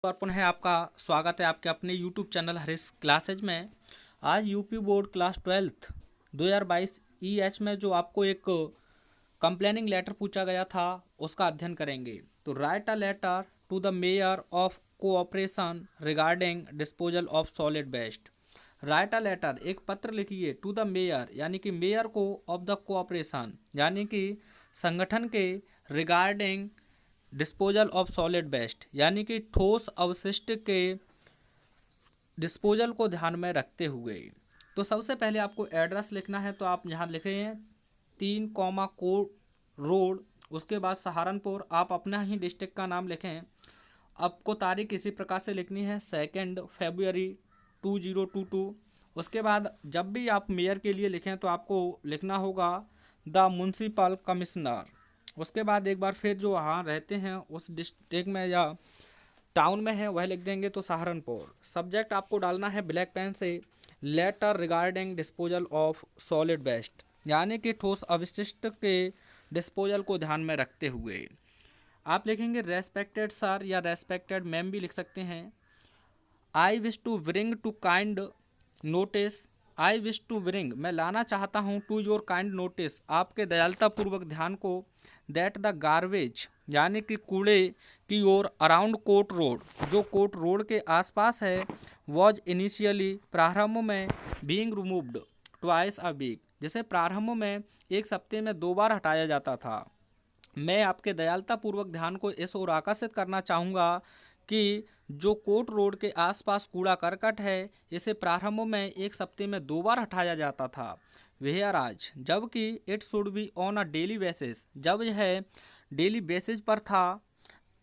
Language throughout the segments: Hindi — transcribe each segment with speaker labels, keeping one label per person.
Speaker 1: और पुनः आपका स्वागत है आपके अपने YouTube चैनल हरीश क्लासेज में। आज यूपी बोर्ड क्लास 12 2022 EH में जो आपको एक कंप्लेनिंग लेटर पूछा गया था उसका अध्ययन करेंगे। तो write a letter to the mayor of cooperation regarding disposal of solid waste. Write a letter, एक पत्र लिखिए, टू द मेयर यानी कि मेयर को, ऑफ द कोऑपरेशन यानी कि संगठन के, regarding disposal of solid waste यानी कि ठोस अवशिष्ट के डिस्पोजल को ध्यान में रखते हुए। तो सबसे पहले आपको एड्रेस लिखना है, तो आप यहाँ लिखें 3 कोट रोड, उसके बाद सहारनपुर। आप अपना ही डिस्ट्रिक्ट का नाम लिखें। आपको तारीख इसी प्रकार से लिखनी है 2 फरवरी 2022। उसके बाद जब भी आप मेयर के लिए लिखें तो आपको लिखना होगा द म्युनिसिपल कमिश्नर। उसके बाद एक बार फिर जो वहाँ रहते हैं उस डिस्ट्रिक्ट में या टाउन में है वह लिख देंगे, तो सहारनपुर। सब्जेक्ट आपको डालना है ब्लैक पेन से, letter regarding disposal of solid waste यानी कि ठोस अवशिष्ट के डिस्पोजल को ध्यान में रखते हुए। आप लिखेंगे रेस्पेक्टेड सर या रेस्पेक्टेड मैम भी लिख सकते हैं। I wish to bring to kind notice, I wish to bring मैं लाना चाहता हूँ, टू योर काइंड नोटिस आपके दयालुतापूर्वक ध्यान को, दैट द गार्बेज यानी कि कूड़े की ओर, अराउंड कोर्ट रोड जो कोर्ट रोड के आसपास है, वॉज इनिशियली प्रारंभ में, being removed twice a week जिसे प्रारंभ में एक सप्ताह में 2 बार हटाया जाता था। मैं आपके दयालुतापूर्वक ध्यान को इस ओर आकर्षित करना चाहूँगा कि जो कोर्ट रोड के आसपास कूड़ा करकट है इसे प्रारंभ में एक सप्ताह में 2 बार हटाया जाता था। वेयर आज जबकि it should be on a daily basis, जब यह डेली बेसिस पर था,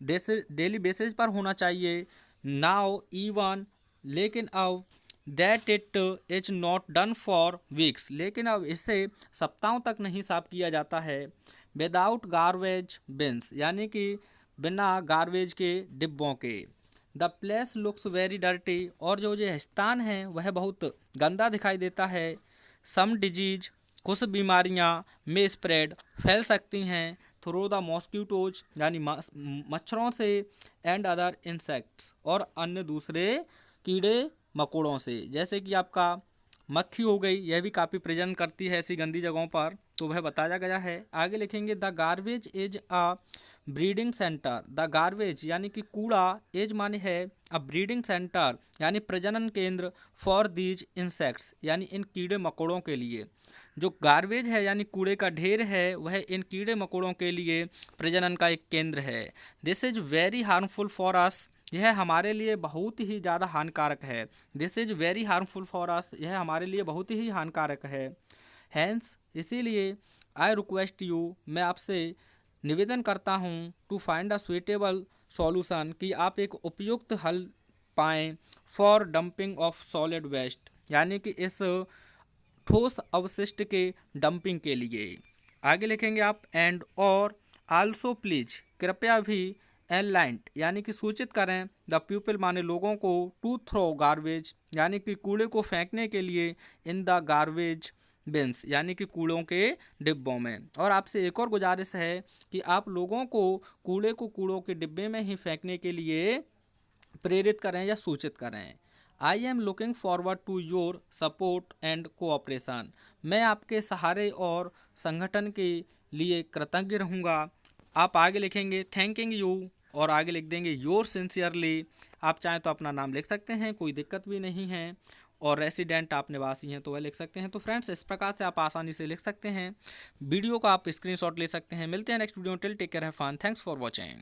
Speaker 1: डेली बेसिस पर होना चाहिए। नाउ इवन लेकिन अब, that it is not done for weeks लेकिन अब इससे सप्ताहों तक नहीं साफ किया जाता है। विदाउट गार्बेज बिन्स यानी कि बिना गार्बेज के डिब्बों के। The place looks very dirty और जो ये स्थान है वह बहुत गंदा दिखाई देता है। सम डिजीज कुछ बीमारियां में स्प्रेड फैल सकती हैं थ्रू द मॉस्किटोज यानी मच्छरों से, एंड अदर इंसेक्ट्स और अन्य दूसरे कीड़े मकोड़ों से, जैसे कि आपका मक्खी हो गई, यह भी काफ़ी प्रजनन करती है ऐसी गंदी जगहों पर, तो वह बताया गया है। आगे लिखेंगे the garbage is a breeding centre, the garbage यानी कि कूड़ा, एज माने है, अ ब्रीडिंग सेंटर यानी प्रजनन केंद्र, फॉर दीज इंसेक्ट्स यानी इन कीड़े मकोड़ों के लिए। जो गार्बेज है यानी कूड़े का ढेर है वह इन कीड़े मकोड़ों के लिए प्रजनन का एक केंद्र है। This is very harmful for us, यह हमारे लिए बहुत ही ज़्यादा हानिकारक है। This is very harmful for us, यह हमारे लिए बहुत ही हानिकारक है। हैंस इसीलिए, आई रिक्वेस्ट यू मैं आपसे निवेदन करता हूँ, to find a suitable solution कि आप एक उपयुक्त हल पाएँ, for dumping of solid waste यानी कि इस ठोस अवशिष्ट के डंपिंग के लिए। आगे लिखेंगे आप एंड और आल्सो प्लीज कृपया भी, एनलाइंट यानी कि सूचित करें, द पीपल माने लोगों को, टू थ्रो गार्बेज यानी कि कूड़े को फेंकने के लिए, इन द गार्बेज बिन्स यानी कि कूड़ों के डिब्बों में। और आपसे एक और गुजारिश है कि आप लोगों को कूड़ों के डिब्बे में ही फेंकने के लिए प्रेरित करें या सूचित करें। I am looking forward to your support and cooperation, मैं आपके सहारे और संगठन के लिए कृतज्ञ रहूँगा। आप आगे लिखेंगे थैंकिंग यू और आगे लिख देंगे योर सिंसियरली। आप चाहें तो अपना नाम लिख सकते हैं, कोई दिक्कत भी नहीं है। और रेसिडेंट आप निवासी हैं तो वह लिख सकते हैं। तो फ्रेंड्स इस प्रकार से आप आसानी से लिख सकते हैं। वीडियो का आप स्क्रीनशॉट ले सकते हैं। मिलते हैं next video, till take care, have fun, thanks for watching.